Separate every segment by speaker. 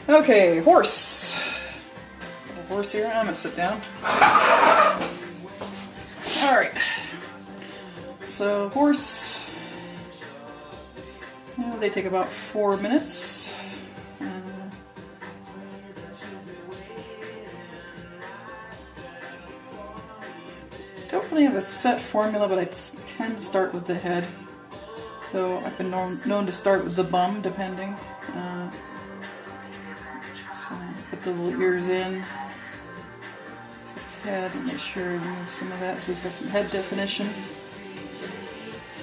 Speaker 1: Okay, horse. Little horse here. I'm gonna sit down. Alright. So, horse. They take about 4 minutes. Don't really have a set formula, but I tend to start with the head. Though I've been known to start with the bum, depending. So put the little ears in. So his head, and make sure you remove some of that so he's got some head definition.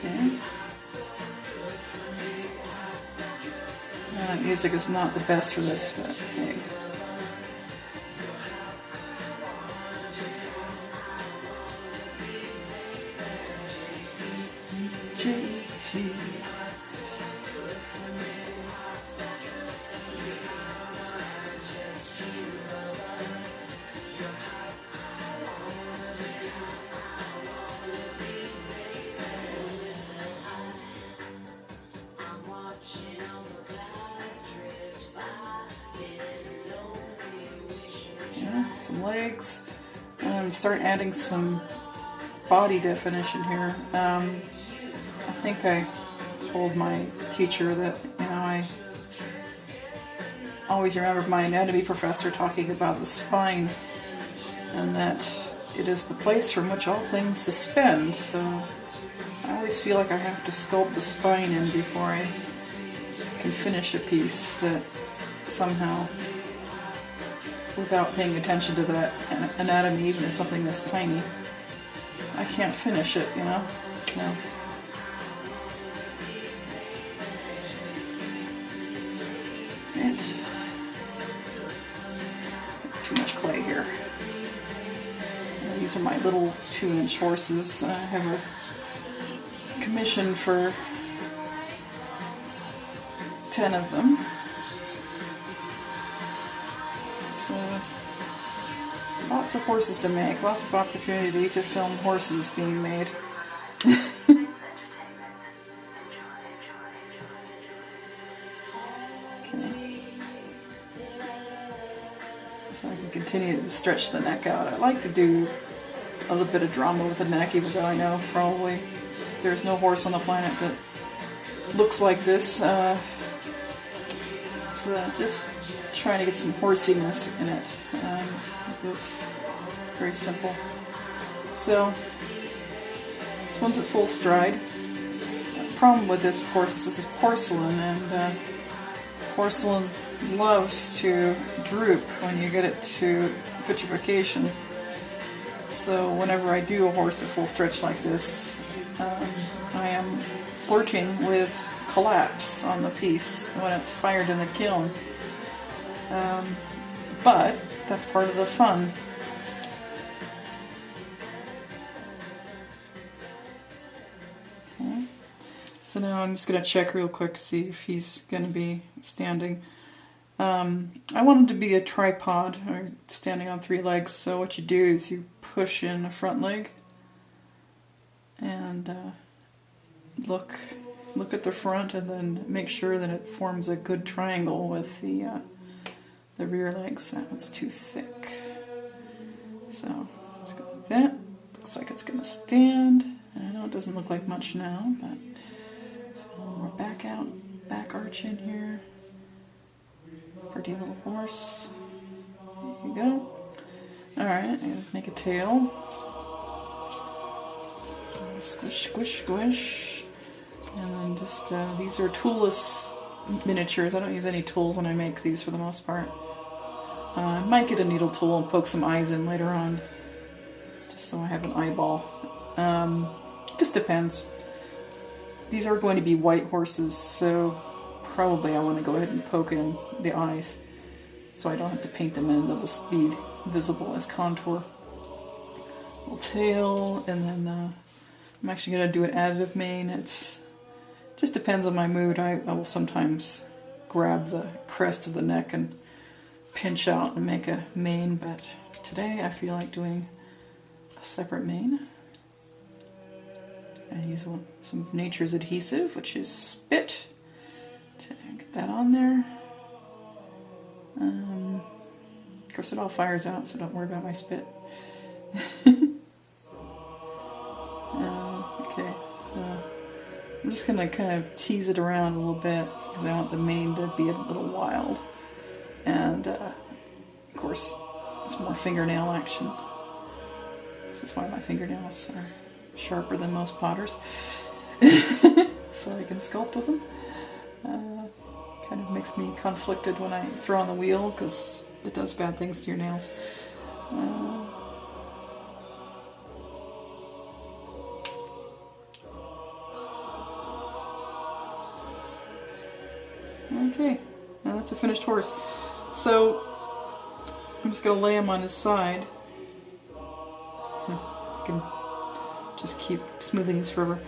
Speaker 1: Okay. Music is not the best for this, but hey. Some legs, and start adding some body definition here. I think I told my teacher that, I always remember my anatomy professor talking about the spine, and that it is the place from which all things suspend, so I always feel like I have to sculpt the spine in before I can finish a piece that somehow, without paying attention to that anatomy, even if it's something this tiny, I can't finish it, so. And too much clay here. And these are my little 2-inch horses. I have a commission for 10 of them. Lots of horses to make, lots of opportunity to film horses being made. Okay. So I can continue to stretch the neck out. I like to do a little bit of drama with the neck, even though I know probably there's no horse on the planet that looks like this. It's just trying to get some horsiness in it. It's very simple. So, this one's at full stride. The problem with this, of course, is this is porcelain, and porcelain loves to droop when you get it to vitrification. So whenever I do a horse at full stretch like this, I am flirting with collapse on the piece when it's fired in the kiln. But that's part of the fun. Okay. So now I'm just going to check real quick to see if he's going to be standing. I want him to be a tripod, or standing on 3 legs, so what you do is you push in a front leg and look at the front, and then make sure that it forms a good triangle with the rear legs. That one's too thick. So let's go like that. Looks like it's going to stand. I know it doesn't look like much now, but so we're back arch in here. Pretty little horse. There you go. Alright, I'm going to make a tail. Squish, squish, squish. And then just, these are toolless miniatures. I don't use any tools when I make these for the most part. I might get a needle tool and poke some eyes in later on, just so I have an eyeball. Just depends. These are going to be white horses, so probably I want to go ahead and poke in the eyes, so I don't have to paint them in. They'll just be visible as contour. Little tail, and then I'm actually going to do an additive mane. It just depends on my mood. I will sometimes grab the crest of the neck and pinch out and make a mane, but today I feel like doing a separate mane. I use some of nature's adhesive, which is spit, to get that on there. Of course, it all fires out, so don't worry about my spit. Okay, so I'm just going to kind of tease it around a little bit because I want the mane to be a little wild. And, of course, it's more fingernail action. This is why my fingernails are sharper than most potters. So I can sculpt with them. Kind of makes me conflicted when I throw on the wheel because it does bad things to your nails. Okay, now that's a finished horse. So I'm just going to lay him on his side. I can just keep smoothing his fur.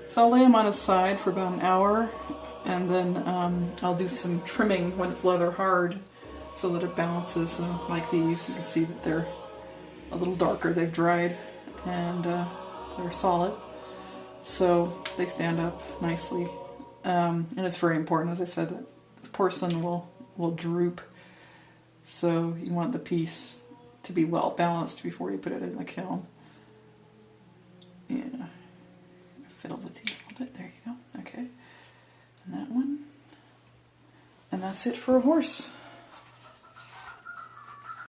Speaker 1: So I'll lay him on his side for about an hour, and then I'll do some trimming when it's leather hard so that it balances. Like these, you can see that they're a little darker, they've dried, and they're solid. So they stand up nicely. And it's very important, as I said, that the porcelain will droop. So you want the piece to be well balanced before you put it in the kiln. Yeah. Fiddle with these a little bit. There you go. Okay. And that one. And that's it for a horse.